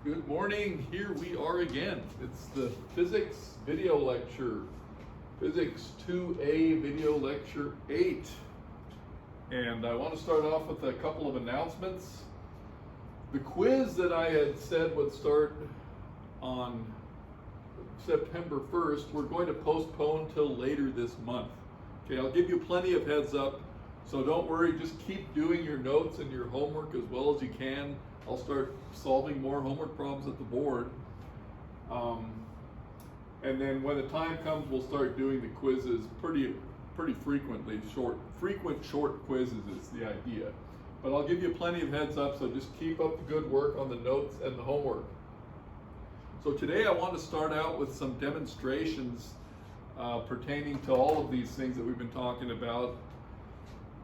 Good morning, here we are again. It's the physics video lecture, physics 2A video lecture 8. And I want to start off with a couple of announcements. The quiz that I had said would start on September 1st, we're going to postpone till later this month. Okay, I'll give you plenty of heads up, so don't worry, just keep doing your notes and your homework as well as you can. I'll start solving more homework problems at the board. And then when the time comes, we'll start doing the quizzes pretty frequently. Frequent short quizzes is the idea. But I'll give you plenty of heads up, so just keep up the good work on the notes and the homework. So today I want to start out with some demonstrations pertaining to all of these things that we've been talking about,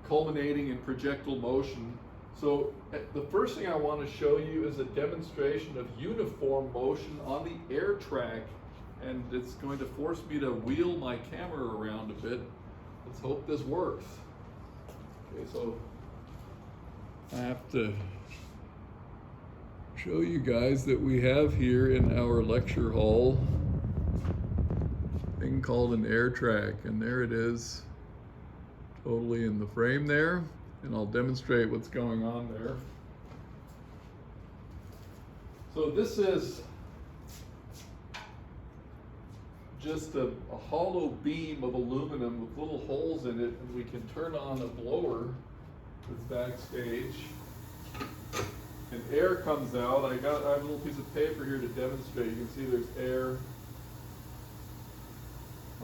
culminating in projectile motion. So the first thing I want to show you is a demonstration of uniform motion on the air track, and it's going to force me to wheel my camera around a bit. Let's hope this works. Okay, so I have to show you guys that we have here in our lecture hall a thing called an air track, and there it is, totally in the frame there. And I'll demonstrate what's going on there. So this is just a hollow beam of aluminum with little holes in it, and we can turn on a blower that's backstage, and air comes out. I have a little piece of paper here to demonstrate. You can see there's air.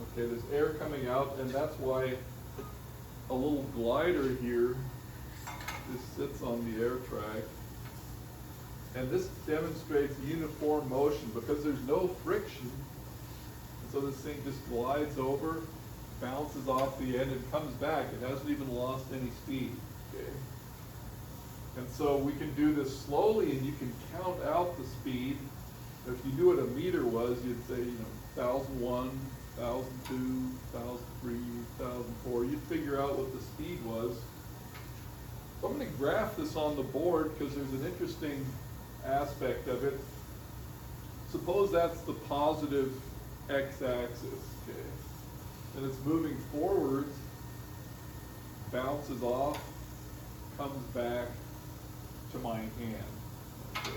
Okay, there's air coming out, and that's why a little glider here just sits on the air track. And this demonstrates uniform motion because there's no friction. And so this thing just glides over, bounces off the end, and comes back. It hasn't even lost any speed. Okay. And so we can do this slowly, and you can count out the speed. If you knew what a meter was, you'd say, 1,001, 1,002, 1,003, 1,004. You'd figure out what the speed was. So I'm going to graph this on the board because there's an interesting aspect of it. Suppose that's the positive x-axis, okay? And it's moving forwards, bounces off, comes back to my hand. Okay.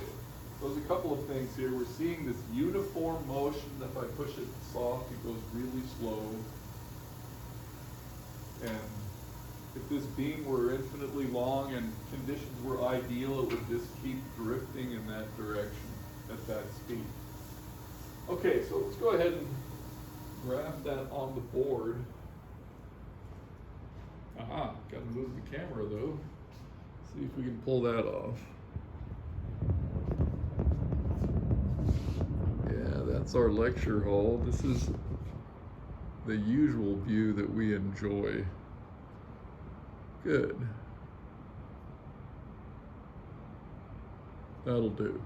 So there's a couple of things here. We're seeing this uniform motion. If I push it soft, it goes really slow. And if this beam were infinitely long and conditions were ideal, it would just keep drifting in that direction at that speed. Okay, so let's go ahead and graph that on the board. Aha, gotta move the camera though. See if we can pull that off. Yeah, that's our lecture hall. This is the usual view that we enjoy. Good. That'll do.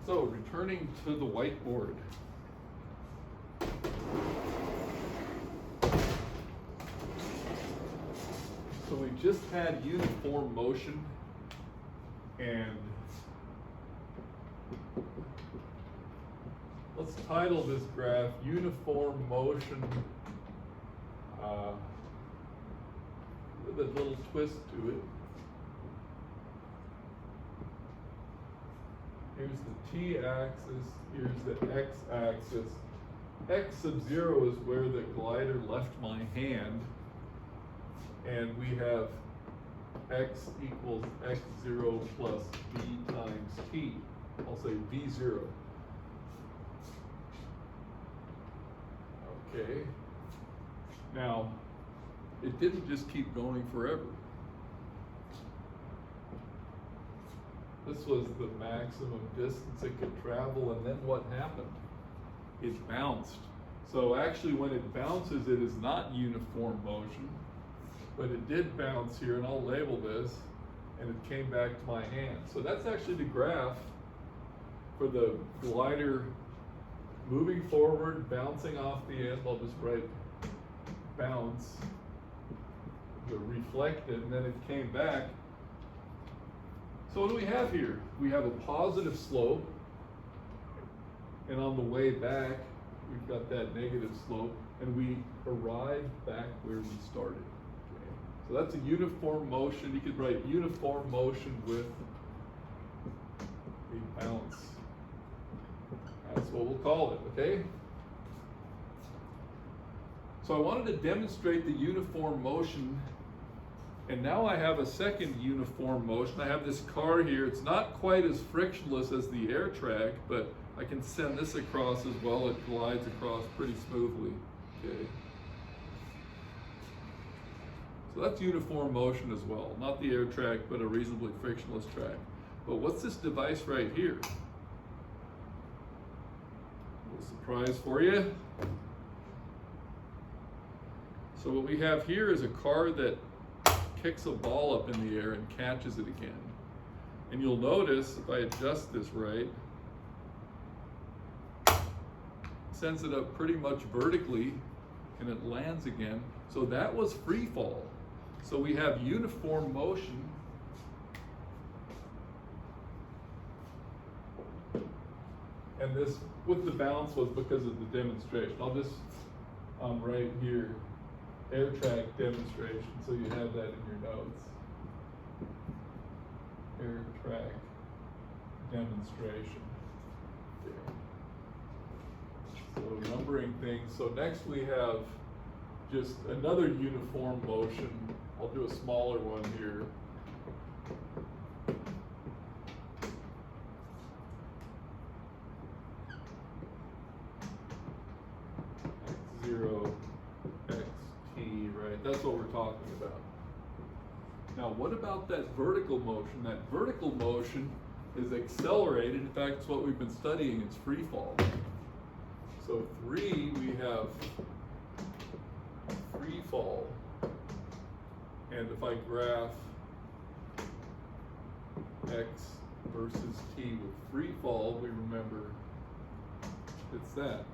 So, returning to the whiteboard. So we just had uniform motion, and let's title this graph Uniform Motion with a little twist to it. Here's the t-axis, here's the x-axis. X sub 0 is where the glider left my hand, and we have x equals x0 plus v times t. I'll say v0. Okay. Now, it didn't just keep going forever. This was the maximum distance it could travel, and then what happened? It bounced. So actually when it bounces, it is not uniform motion, but it did bounce here, and I'll label this, and it came back to my hand. So that's actually the graph for the glider moving forward, bouncing off the end. I'll just write bounce, reflected, and then it came back. So what do we have here? We have a positive slope, and on the way back, we've got that negative slope, and we arrive back where we started. Okay? So that's a uniform motion. You could write uniform motion with a bounce. That's what we'll call it, okay? So I wanted to demonstrate the uniform motion, and now I have a second uniform motion. I have this car here. It's not quite as frictionless as the air track, but I can send this across as well. It glides across pretty smoothly, okay? So that's uniform motion as well. Not the air track, but a reasonably frictionless track. But what's this device right here? A little surprise for you. So what we have here is a car that kicks a ball up in the air and catches it again. And you'll notice, if I adjust this right, sends it up pretty much vertically, and it lands again. So that was free fall. So we have uniform motion. And this, with the bounce, was because of the demonstration. I'll just right here, air track demonstration, so you have that in your notes. Air track demonstration. Okay. So numbering things. So next we have just another uniform motion. I'll do a smaller one here. X0, xt, right? That's what we're talking about. Now, what about that vertical motion? That vertical motion is accelerated. In fact, it's what we've been studying. It's free fall. So 3, we have free fall. And if I graph x versus t with free fall, we remember it's that.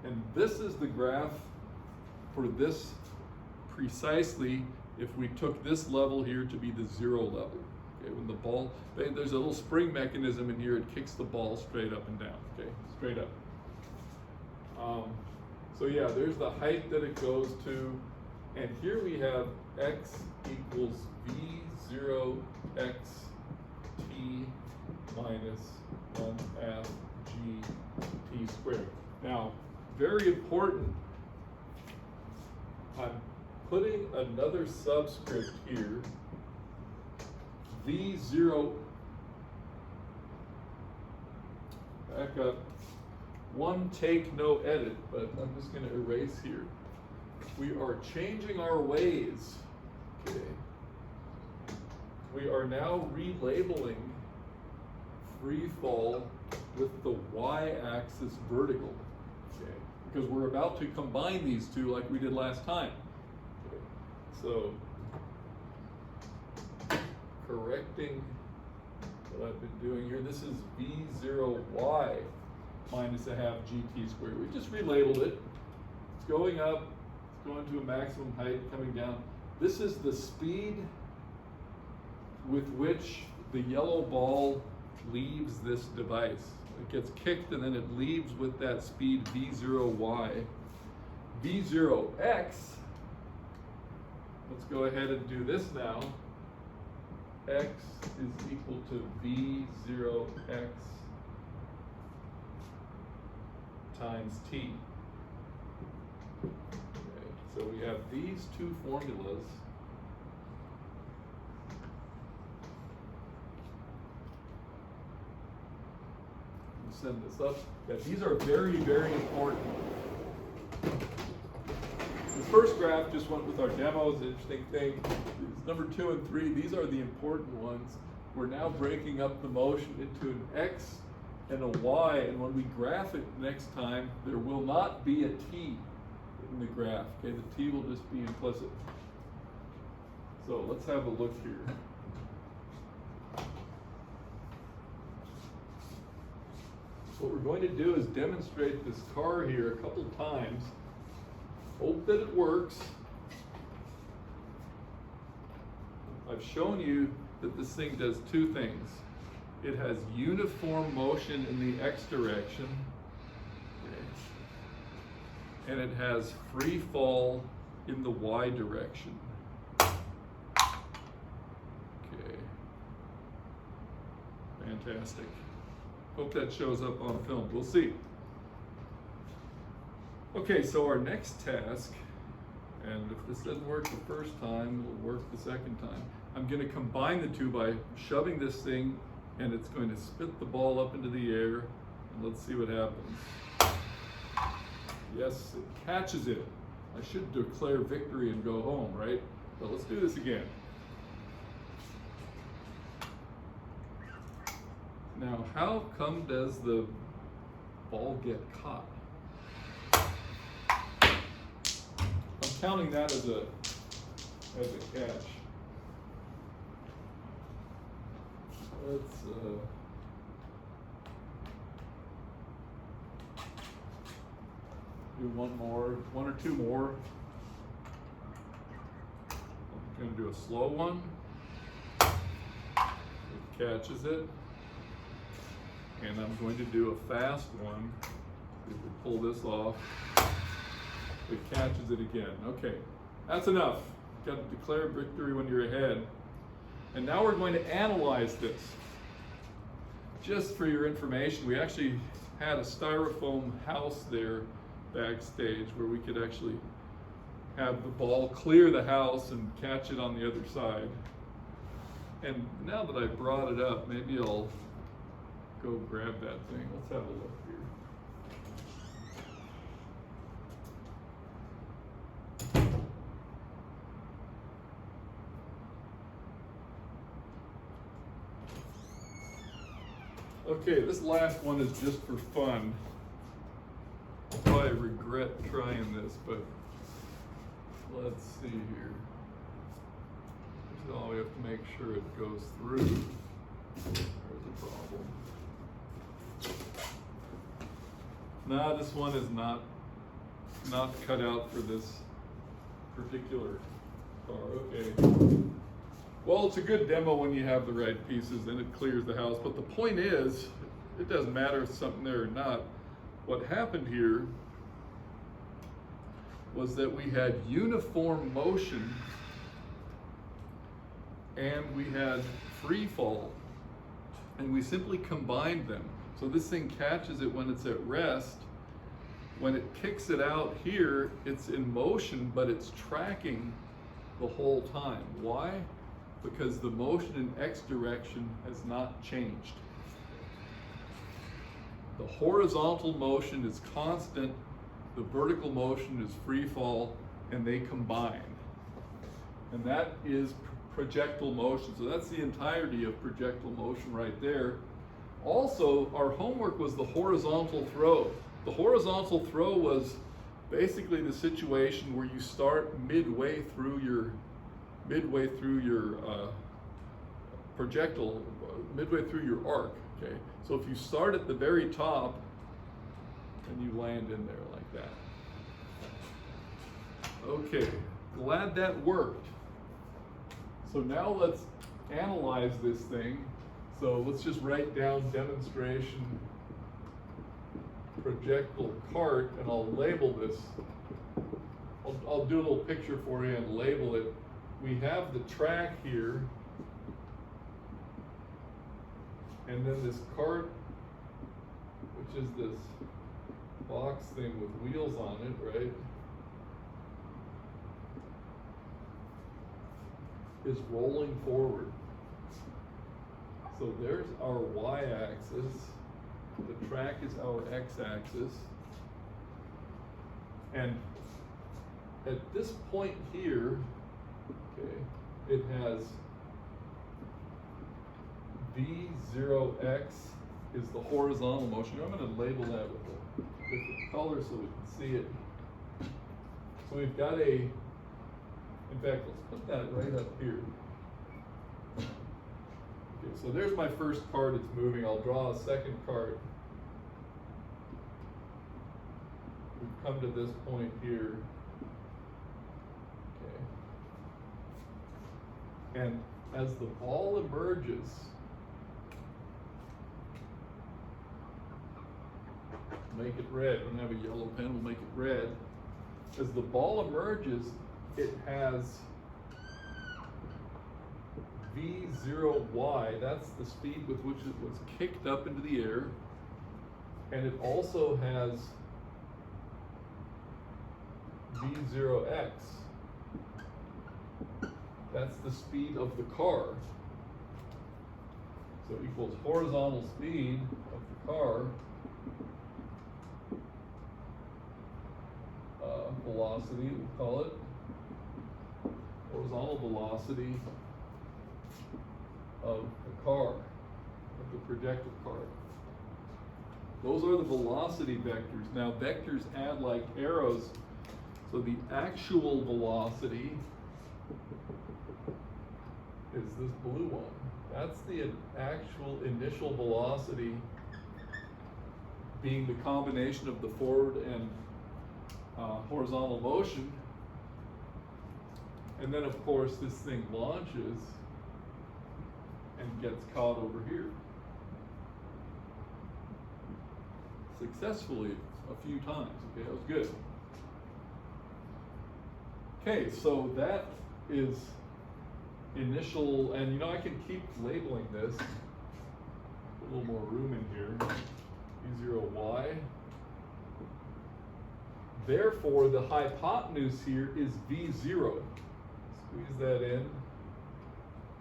And this is the graph for this precisely if we took this level here to be the 0 level. Okay, when the ball, there's a little spring mechanism in here, it kicks the ball straight up and down, okay, straight up. So yeah, there's the height that it goes to, and here we have x equals v0 x t minus 1/2 g t squared. Now, very important, I'm putting another subscript here, v0, back up, one take no edit, but I'm just going to erase here. We are changing our ways, okay? We are now relabeling free fall with the y-axis vertical, okay? Because we're about to combine these two like we did last time. Okay. So, correcting what I've been doing here, this is v0y minus 1/2 gt squared. We just relabeled it. It's going up, it's going to a maximum height, coming down. This is the speed with which the yellow ball leaves this device. It gets kicked and then it leaves with that speed v0y. v0x, let's go ahead and do this now. X is equal to v0x times t. Okay, so we have these two formulas. Send this up. Yeah, these are very, very important. This first graph just went with our demos. Interesting thing. Number 2 and 3, these are the important ones. We're now breaking up the motion into an x and a y, and when we graph it next time, there will not be a t in the graph. Okay, the t will just be implicit. So let's have a look here. What we're going to do is demonstrate this car here a couple times. Hope that it works. I've shown you that this thing does two things. It has uniform motion in the x direction, okay, and it has free fall in the y direction. Okay, fantastic. Hope that shows up on film. We'll see. Okay, so our next task, and if this doesn't work the first time, it'll work the second time. I'm going to combine the two by shoving this thing, and it's going to spit the ball up into the air, and let's see what happens. Yes, it catches it. I should declare victory and go home, right? But let's do this again. Now, how come does the ball get caught? I'm counting that as a catch. Let's do one or two more. I'm going to do a slow one. It catches it. And I'm going to do a fast one. If we pull this off, it catches it again. Okay, that's enough. You've got to declare victory when you're ahead. And now we're going to analyze this. Just for your information, we actually had a styrofoam house there backstage where we could actually have the ball clear the house and catch it on the other side. And now that I brought it up, maybe I'll go grab that thing. Let's have a look here. Okay, this last one is just for fun. I'll probably regret trying this, but let's see here. So we have to make sure it goes through. There's a problem. No, this one is not cut out for this particular car. Okay. Well, it's a good demo when you have the right pieces and it clears the house. But the point is, it doesn't matter if something there or not. What happened here was that we had uniform motion and we had free fall. And we simply combined them. So this thing catches it when it's at rest. When it kicks it out here, it's in motion, but it's tracking the whole time. Why? Because the motion in x direction has not changed. The horizontal motion is constant, the vertical motion is free fall, and they combine. And that is projectile motion. So that's the entirety of projectile motion right there. Also, our homework was the horizontal throw. The horizontal throw was basically the situation where you start midway through your projectile, midway through your arc. Okay, so if you start at the very top and you land in there like that. Okay, glad that worked. So now let's analyze this thing. So let's just write down demonstration projectile cart, and I'll label this. I'll do a little picture for you and label it. We have the track here, and then this cart, which is this box thing with wheels on it, right, is rolling forward. So there's our y-axis, the track is our x-axis, and at this point here, okay, it has V0x is the horizontal motion. I'm going to label that with the color so we can see it. So we've got in fact, let's put that right up here. Okay, so there's my first cart, it's moving. I'll draw a second cart. We've come to this point here. Okay. And as the ball emerges, make it red. We don't have a yellow pen, we'll make it red. As the ball emerges, it has v0y, that's the speed with which it was kicked up into the air, and it also has v0x, that's the speed of the car. So equals horizontal speed of the car, velocity, we'll call it, horizontal velocity of the car, of the projectile car. Those are the velocity vectors. Now vectors add like arrows, so the actual velocity is this blue one. That's the actual initial velocity, being the combination of the forward and horizontal motion. And then of course this thing launches and gets caught over here successfully a few times. Okay, that was good. Okay, so that is initial, and you know I can keep labeling this. Put a little more room in here. V0y. Therefore, the hypotenuse here is V0. Squeeze that in.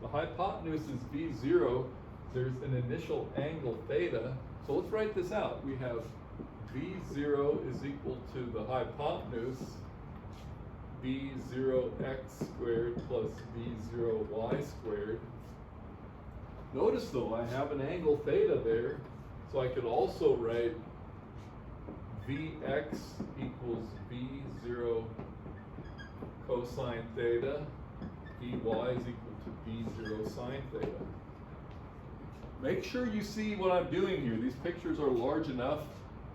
The hypotenuse is V0. There's an initial angle theta. So let's write this out. We have V0 is equal to the hypotenuse, V0x squared plus V0y squared. Notice though, I have an angle theta there, so I could also write Vx equals V0 cosine theta, Vy is equal to V0 sine theta. Make sure you see what I'm doing here. These pictures are large enough,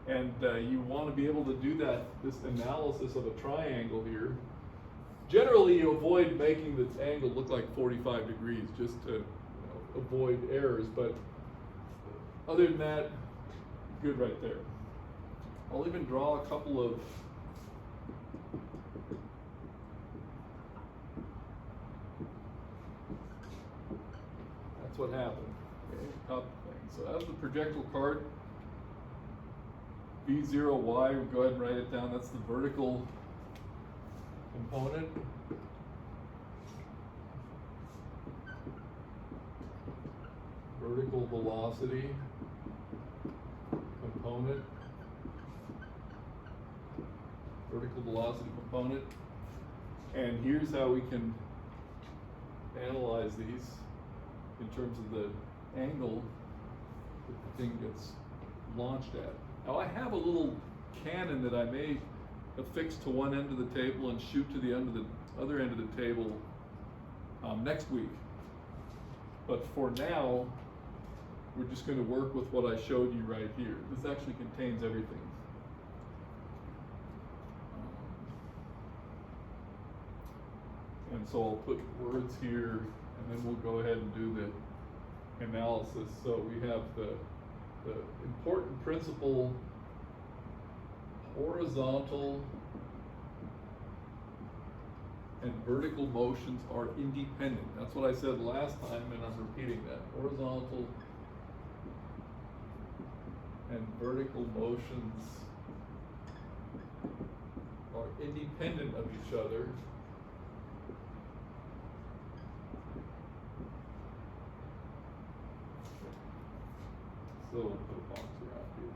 and you want to be able to do this analysis of a triangle here. Generally, you avoid making this angle look like 45 degrees just to avoid errors, but other than that, good right there. I'll even draw a couple of that's what happened. Okay, a couple things. So as the projectile cart, V0y, we'll go ahead and write it down. That's the vertical component. Vertical velocity component. Vertical velocity component. And here's how we can analyze these in terms of the angle that the thing gets launched at. Now I have a little cannon that I may affix to one end of the table and shoot to the other end of the table next week. But for now, we're just going to work with what I showed you right here. This actually contains everything. And so I'll put words here, and then we'll go ahead and do the analysis. So we have the important principle: horizontal and vertical motions are independent. That's what I said last time, and I'm repeating that. Horizontal and vertical motions are independent of each other. So we'll put a box around here.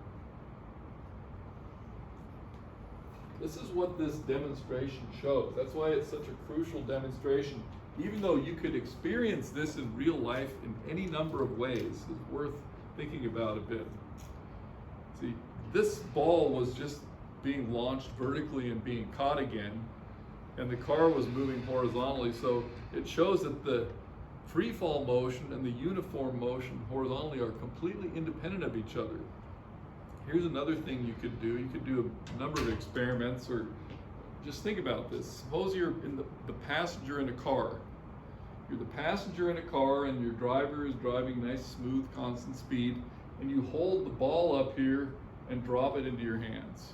This is what this demonstration shows. That's why it's such a crucial demonstration. Even though you could experience this in real life in any number of ways, it's worth thinking about a bit. See, this ball was just being launched vertically and being caught again, and the car was moving horizontally, so it shows that the free fall motion and the uniform motion horizontally are completely independent of each other. Here's another thing you could do. You could do a number of experiments, or just think about this. Suppose you're the passenger in a car. You're the passenger in a car and your driver is driving nice, smooth, constant speed, and you hold the ball up here and drop it into your hands.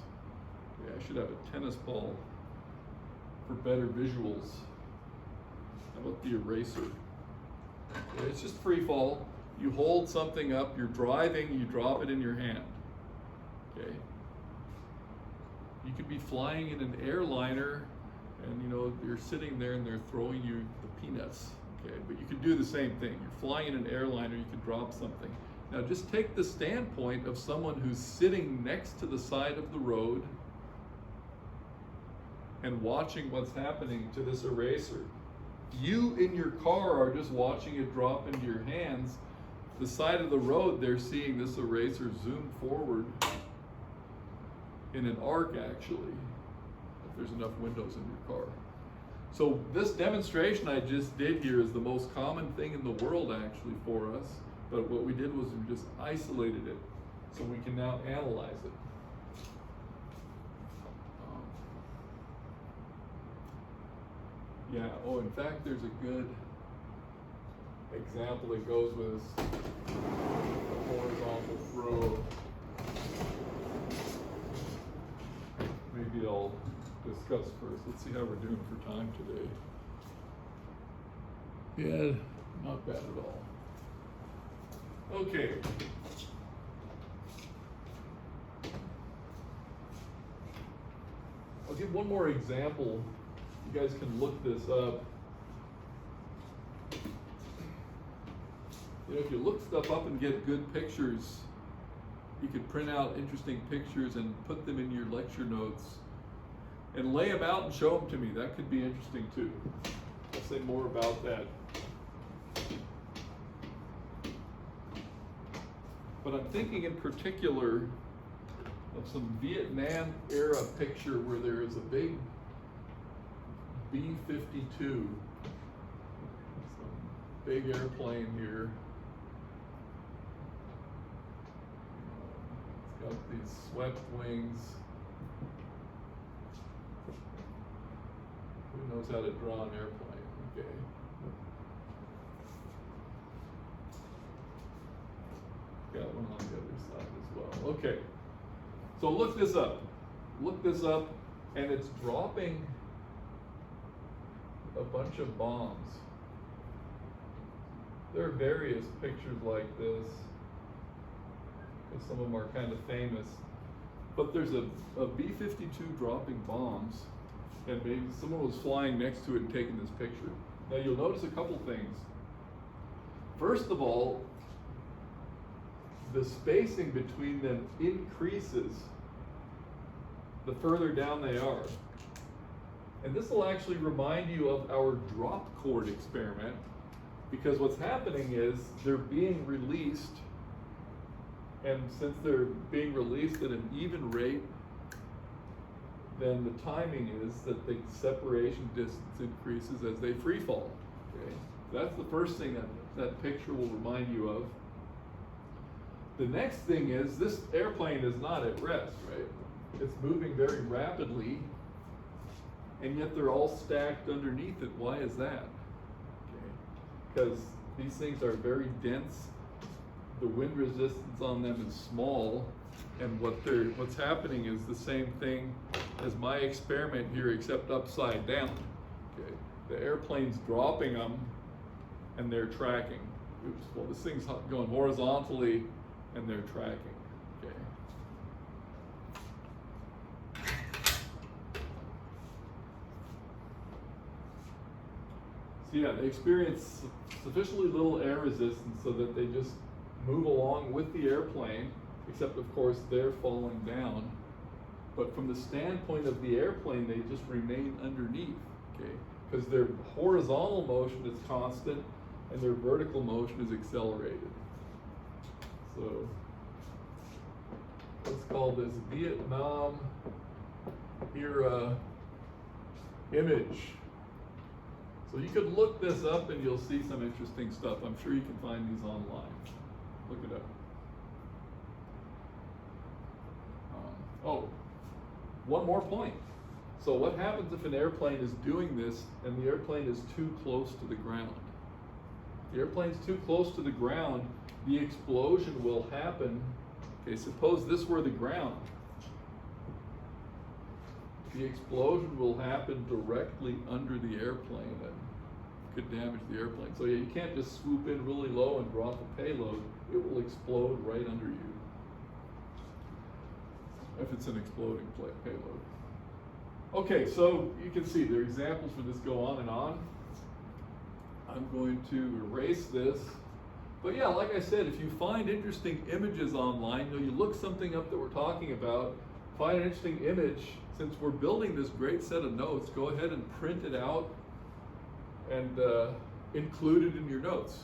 Okay, I should have a tennis ball for better visuals. How about the eraser? Okay, it's just free fall. You hold something up, you're driving, you drop it in your hand. Okay. You could be flying in an airliner and you're sitting there and they're throwing you the peanuts. Okay, but you could do the same thing. You're flying in an airliner, you could drop something. Now just take the standpoint of someone who's sitting next to the side of the road and watching what's happening to this eraser. You in your car are just watching it drop into your hands. The side of the road, they're seeing this eraser zoom forward in an arc, actually, if there's enough windows in your car. So this demonstration I just did here is the most common thing in the world, actually, for us. But what we did was we just isolated it so we can now analyze it. Yeah, oh, in fact, there's a good example that goes with a horizontal throw. Maybe I'll discuss first. Let's see how we're doing for time today. Yeah, not bad at all. Okay. I'll give one more example. You guys can look this up. If you look stuff up and get good pictures, you could print out interesting pictures and put them in your lecture notes and lay them out and show them to me. That could be interesting too. I'll say more about that. But I'm thinking in particular of some Vietnam era picture where there is a big B-52, some big airplane here. It's got these swept wings. Who knows how to draw an airplane? Okay. Got one on the other side as well. Okay. So look this up. Look this up, and it's dropping a bunch of bombs. There are various pictures like this. Some of them are kind of famous. But there's a B-52 dropping bombs, and maybe someone was flying next to it and taking this picture. Now you'll notice a couple things. First of all, the spacing between them increases the further down they are. And this will actually remind you of our drop chord experiment, because what's happening is they're being released, and since they're being released at an even rate, then the timing is that the separation distance increases as they free fall. Okay? That's the first thing that picture will remind you of. The next thing is this airplane is not at rest, right? It's moving very rapidly, and yet they're all stacked underneath it. Why is that? Okay. Because these things are very dense. The wind resistance on them is small, and what's happening is the same thing as my experiment here, except upside down. Okay. The airplane's dropping them, and they're tracking. Oops. Well, this thing's going horizontally, and they're tracking. Okay. So yeah, they experience sufficiently little air resistance so that they just move along with the airplane, except of course they're falling down. But from the standpoint of the airplane, they just remain underneath, okay? Because their horizontal motion is constant and their vertical motion is accelerated. So let's call this Vietnam era image. So you could look this up and you'll see some interesting stuff. I'm sure you can find these online. Look it up. Oh, one more point. So what happens if an airplane is doing this and the airplane is too close to the ground? the airplane's too close to the ground, the explosion will happen. Okay, suppose this were the ground. The explosion will happen directly under the airplane and could damage the airplane. So you can't just swoop in really low and drop a payload. It will explode right under you if it's an exploding payload. Okay, so you can see there are examples for this go on and on. I'm going to erase this. But yeah, like I said, if you find interesting images online, you look something up that we're talking about, find an interesting image, since we're building this great set of notes, go ahead and print it out and include it in your notes.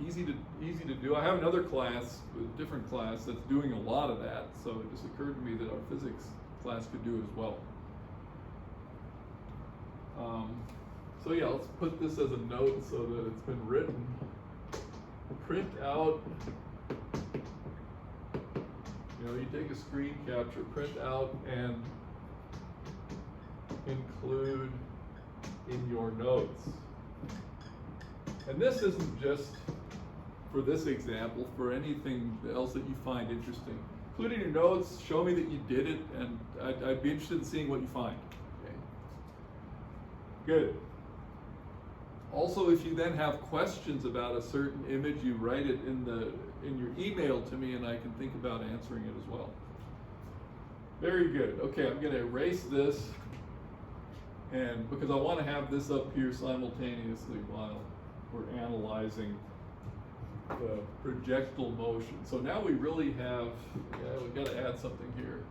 Easy to do. I have another class, a different class, that's doing a lot of that, so it just occurred to me that our physics class could do it as well. So yeah, let's put this as a note so that it's been written. Print out, you take a screen capture, print out and include in your notes. And this isn't just for this example, for anything else that you find interesting. Include in your notes, show me that you did it, and I'd be interested in seeing what you find. Okay. Good. Also, if you then have questions about a certain image, you write it in your email to me and I can think about answering it as well. Very good. Okay, I'm going to erase this, and because I want to have this up here simultaneously while we're analyzing the projectile motion. So now we really have, we've got to add something here.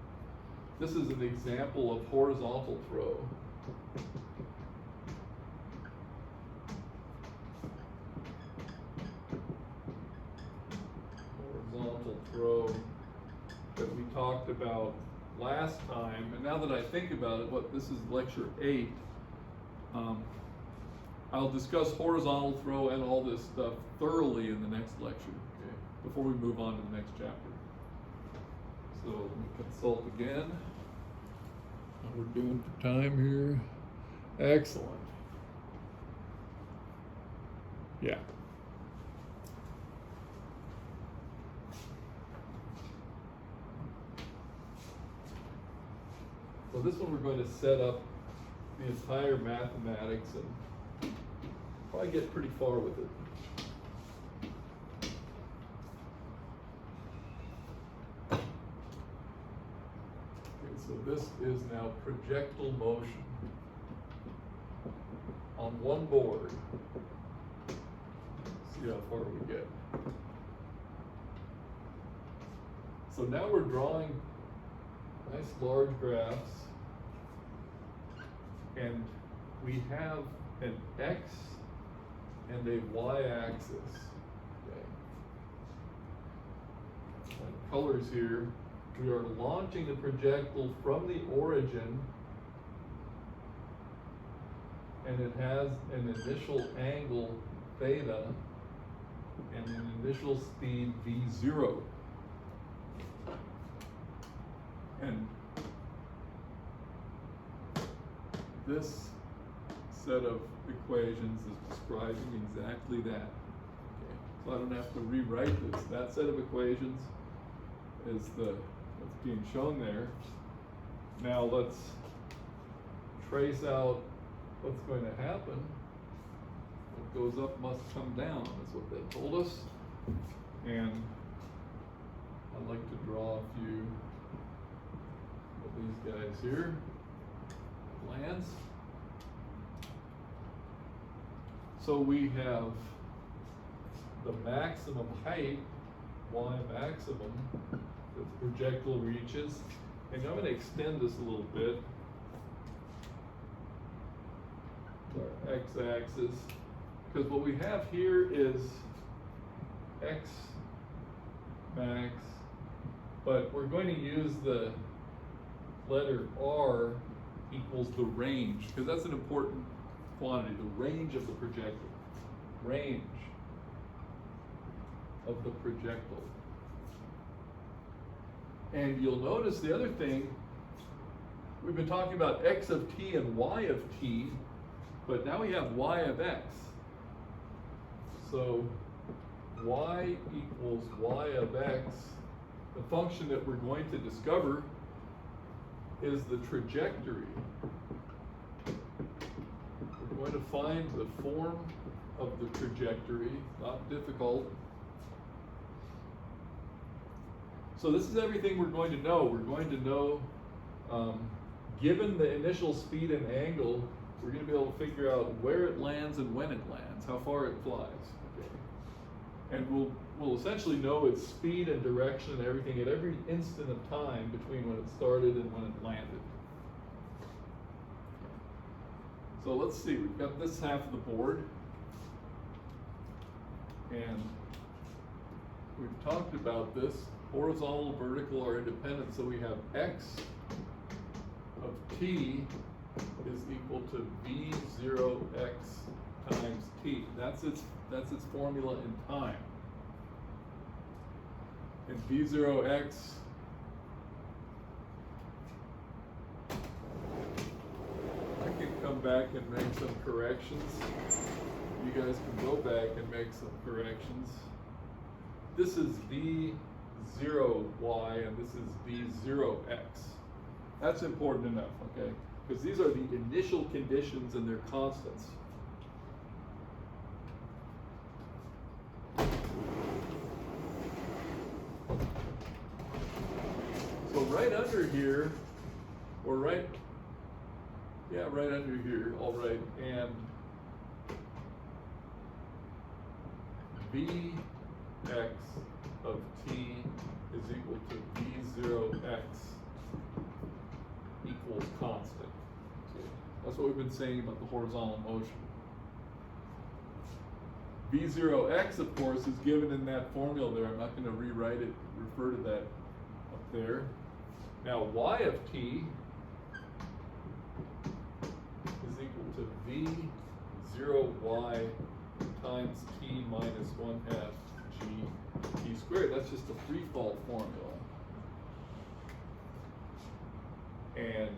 This is an example of horizontal throw. Throw that we talked about last time, and now that I think about it, this is lecture 8. I'll discuss horizontal throw and all this stuff thoroughly in the next lecture, okay, before we move on to the next chapter. So let me consult again. How we're doing for time here. Excellent. Yeah. So this one we're going to set up the entire mathematics and probably get pretty far with it. Okay, so this is now projectile motion on one board. See how far we get. So now we're drawing nice large graphs, and we have an X and a Y axis. Okay. And colors here. We are launching the projectile from the origin, and it has an initial angle theta and an initial speed v0. And this set of equations is describing exactly that. Okay. So I don't have to rewrite this. That set of equations is what's being shown there. Now let's trace out what's going to happen. What goes up must come down, is what they told us. And I'd like to draw a few of these guys here. Lands. So we have the maximum height, y maximum, that the projectile reaches. And I'm going to extend this a little bit. Our x-axis, because what we have here is x max, but we're going to use the letter r equals the range, because that's an important quantity, the range of the projectile. Range of the projectile. And you'll notice the other thing, we've been talking about x of t and y of t, but now we have y of x. So y equals y of x. The function that we're going to discover is the trajectory. We're going to find the form of the trajectory, not difficult. So this is everything we're going to know. We're going to know, given the initial speed and angle, we're going to be able to figure out where it lands and when it lands, how far it flies. Okay. And we'll essentially know its speed and direction and everything at every instant of time between when it started and when it landed. So let's see, we've got this half of the board. And we've talked about this. Horizontal, vertical are independent, so we have x of t is equal to v0x times t. That's its formula in time. And v0x I can come back and make some corrections. You guys can go back and make some corrections. This is v0y and this is v0x. That's important enough, okay? Because these are the initial conditions and they're constants. So right under here, or right under here, all right, and Vx of t is equal to v0x equals constant. So that's what we've been saying about the horizontal motion. v0x, of course, is given in that formula there. I'm not going to rewrite it, refer to that up there. Now, y of t is equal to v0y times t minus 1/2 g t squared. That's just a free fall formula. And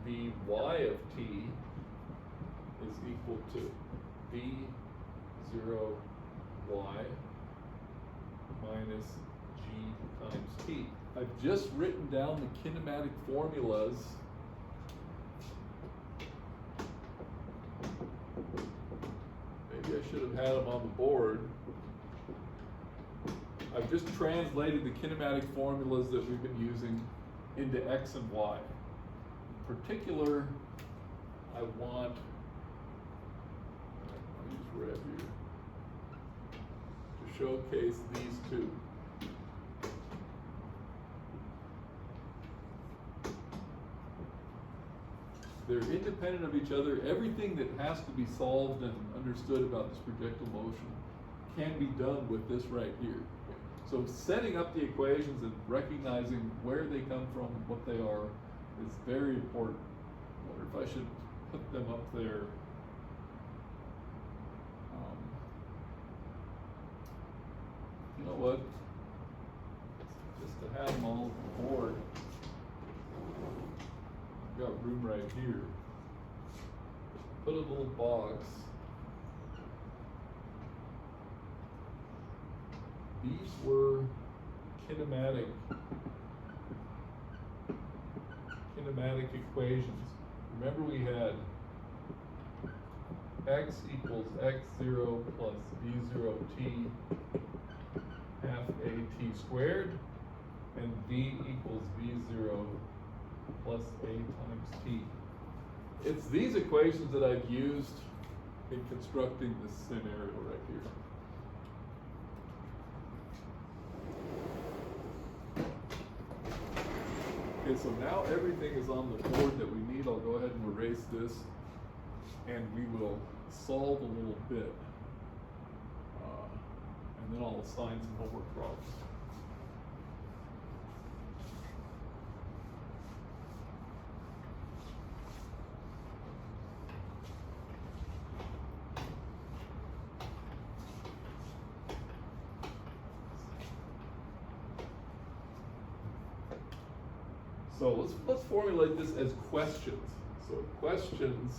vy of t is equal to v0y minus g times t. I've just written down the kinematic formulas maybe I should have had them on the board. I've just translated the kinematic formulas that we've been using into x and y. In particular, I want, I'll use red here, to showcase these two. They're independent of each other. Everything that has to be solved and understood about this projectile motion can be done with this right here. So setting up the equations and recognizing where they come from, what they are, is very important. I wonder if I should put them up there. You know what? Just to have them all on the board. I've got room right here. Put a little box. These were kinematic equations. Remember we had x equals x0 plus v0t half a t squared, and v equals v0 plus a times t. It's these equations that I've used in constructing this scenario right here. Okay, so now everything is on the board that we need. I'll go ahead and erase this, and we will solve a little bit. And then I'll assign some homework problems. So let's formulate this as questions. So questions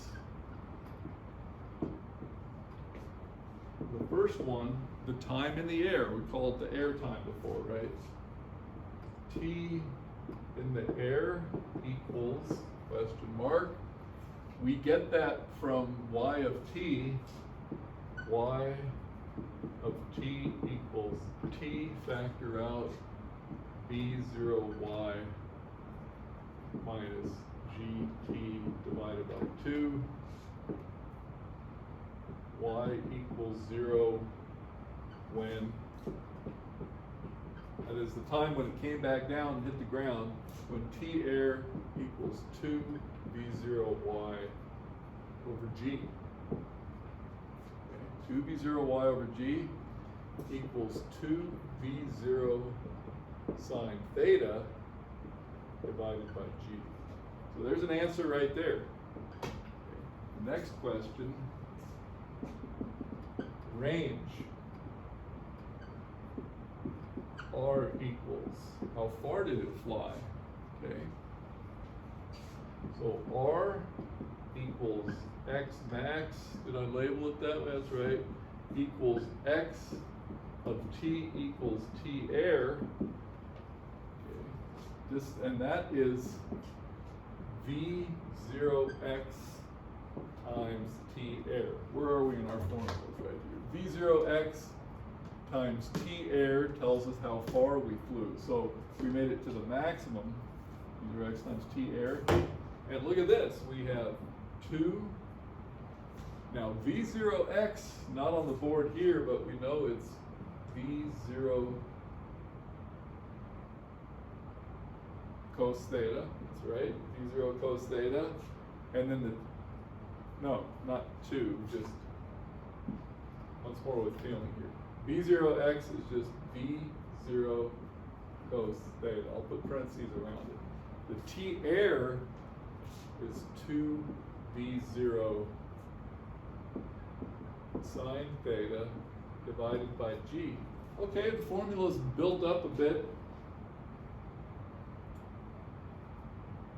first one, the time in the air. We called it the air time before, right? T in the air equals question mark. We get that from y of t. Y of t equals t, factor out v0y minus gt divided by 2. Y equals 0 when, that is the time when it came back down and hit the ground, when t air equals 2 v0y over g. Okay. 2 v0y over g equals 2 v0 sine theta divided by g. So there's an answer right there. Okay. Next question. Range. R equals, how far did it fly? Okay. So R equals x max, did I label it that way? That's right. Equals x of t equals t air. Okay. This, and that is v0x times t air. Where are we in our formulas right here? v0x times t air tells us how far we flew. So we made it to the maximum, v0x times t air. And look at this, we have 2. Now v0x, not on the board here, but we know it's v0 cos theta, that's right, v0 cos theta. And then the, no, not 2, just once more with feeling here. v0x is just v0 cos theta. I'll put parentheses around it. The t air is 2 v0 sine theta divided by g. Okay, the formula's built up a bit,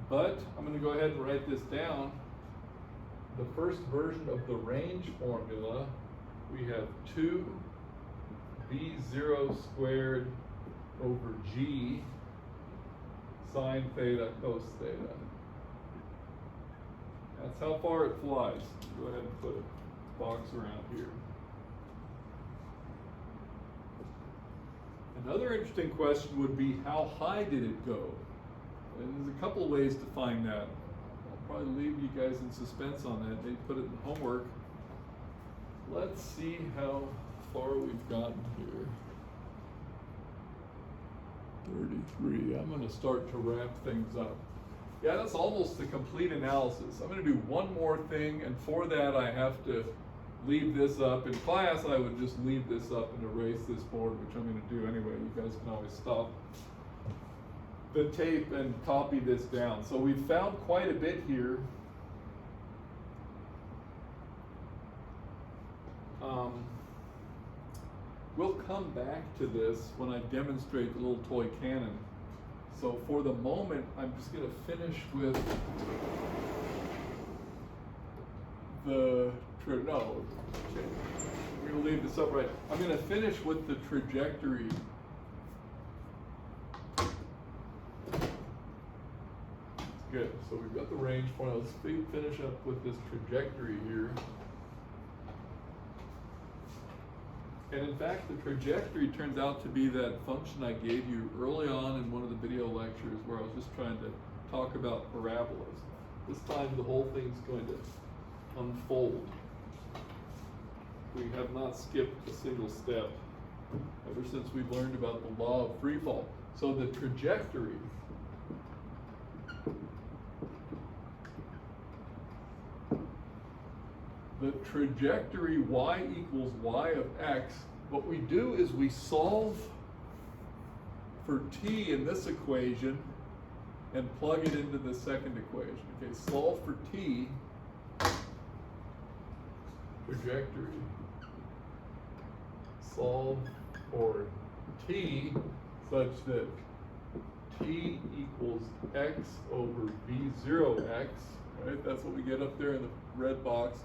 but I'm going to go ahead and write this down. The first version of the range formula, we have 2 v0 squared over g sine theta cos theta. That's how far it flies. Go ahead and put a box around here. Another interesting question would be, how high did it go? And there's a couple of ways to find that. I'll probably leave you guys in suspense on that. They put it in homework. Let's see how far we've gotten here. 33. I'm going to start to wrap things up. Yeah, that's almost the complete analysis. I'm going to do one more thing, and for that I have to leave this up. In class, I would just leave this up and erase this board, which I'm going to do anyway. You guys can always stop the tape and copy this down. So we've found quite a bit here. We'll come back to this when I demonstrate the little toy cannon. So for the moment, I'm just going to finish with the, no, we're going to leave this upright. I'm going to finish with the trajectory. Good, so we've got the range point. Let's finish up with this trajectory here. And in fact, the trajectory turns out to be that function I gave you early on in one of the video lectures where I was just trying to talk about parabolas. This time the whole thing's going to unfold. We have not skipped a single step ever since we've learned about the law of free fall. So the trajectory y equals y of x, what we do is we solve for t in this equation and plug it into the second equation. Okay, solve for t, trajectory, solve for t such that t equals x over v0x, right? That's what we get up there in the red box.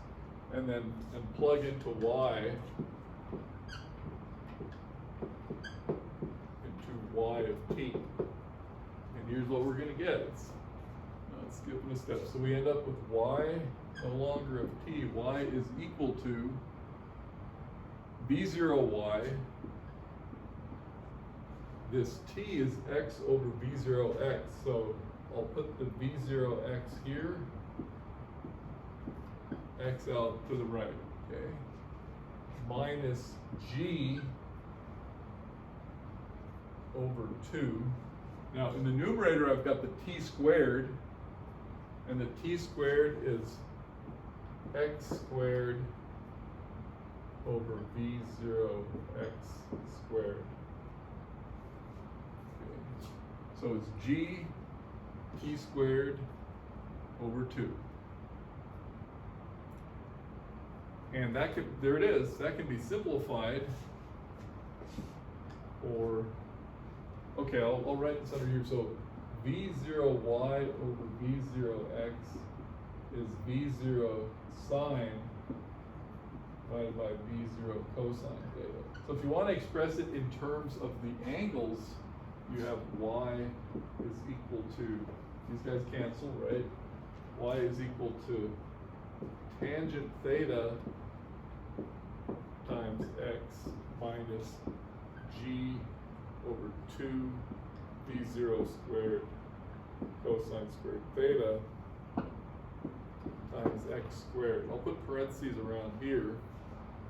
And then plug into y y of t. And here's what we're going to get. It's not skipping a step. So we end up with y no longer of t. Y is equal to v0y. This t is x over v0x. So I'll put the v0x here, x out to the right, okay? Minus g over 2. Now in the numerator I've got the t squared, and the t squared is x squared over v0x squared. Okay. So it's g t squared over 2. And that could, there it is, that can be simplified. Or, okay, I'll write this under here. So v0y over v0x is v0 sine divided by v0 cosine theta. So if you want to express it in terms of the angles, you have y is equal to, these guys cancel, right? Y is equal to tangent theta times x minus g over 2 v0 squared cosine squared theta times x squared. I'll put parentheses around here,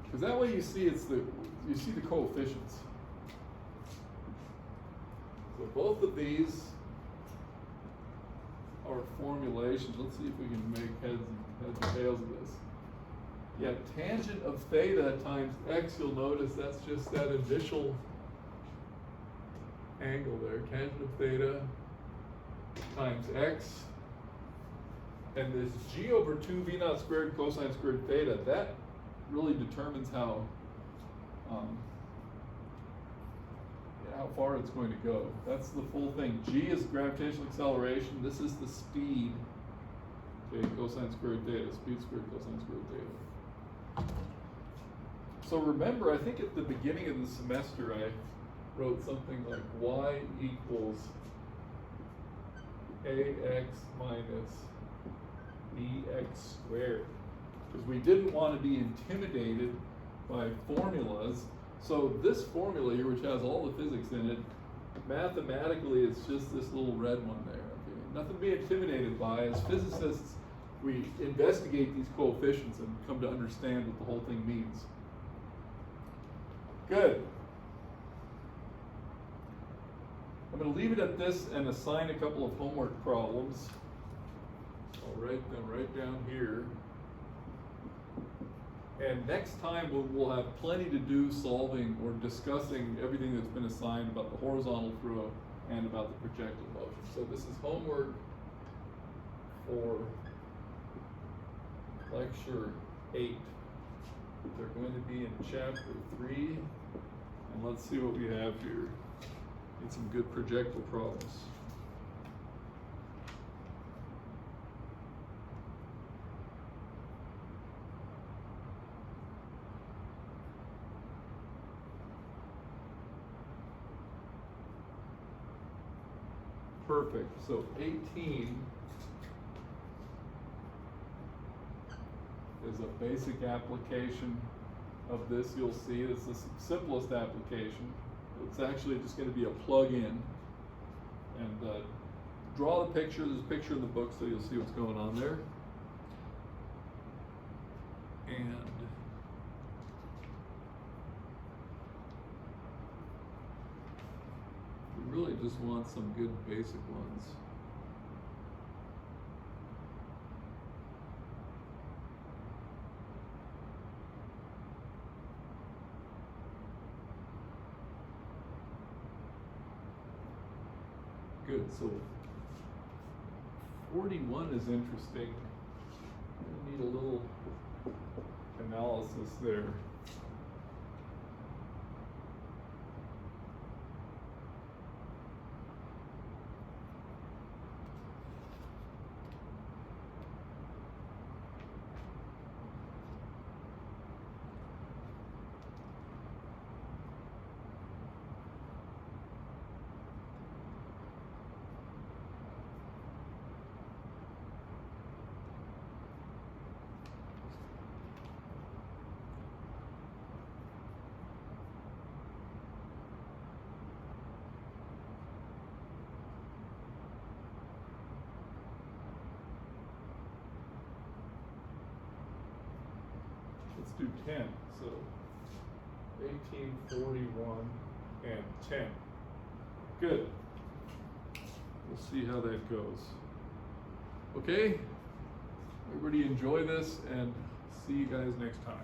because that way you see you see the coefficients. So both of these are formulations. Let's see if we can make heads and tails of this. Yeah, tangent of theta times x, you'll notice that's just that initial angle there. Tangent of theta times x. And this g over 2 v naught squared cosine squared theta, that really determines how far it's going to go. That's the full thing. G is gravitational acceleration. This is the speed. Okay, cosine squared theta, speed squared cosine squared theta. So remember, I think at the beginning of the semester I wrote something like y equals ax minus bx squared, because we didn't want to be intimidated by formulas. So this formula here, which has all the physics in it, mathematically it's just this little red one there. Okay? Nothing to be intimidated by. As physicists, we investigate these coefficients and come to understand what the whole thing means. Good. I'm going to leave it at this and assign a couple of homework problems. I'll write them right down here. And next time we'll have plenty to do solving or discussing everything that's been assigned about the horizontal throw and about the projectile motion. So this is homework for lecture 8. They're going to be in chapter 3. And let's see what we have here. Need some good projectile problems. Perfect. So 18 is a basic application of this. You'll see it's the simplest application. It's actually just going to be a plug-in. And draw the picture. There's a picture in the book, so you'll see what's going on there. And we really just want some good basic ones. Good, so 41 is interesting. I need a little analysis there. do 10. So 18, 41, and 10. Good. We'll see how that goes. Okay? Everybody enjoy this and see you guys next time.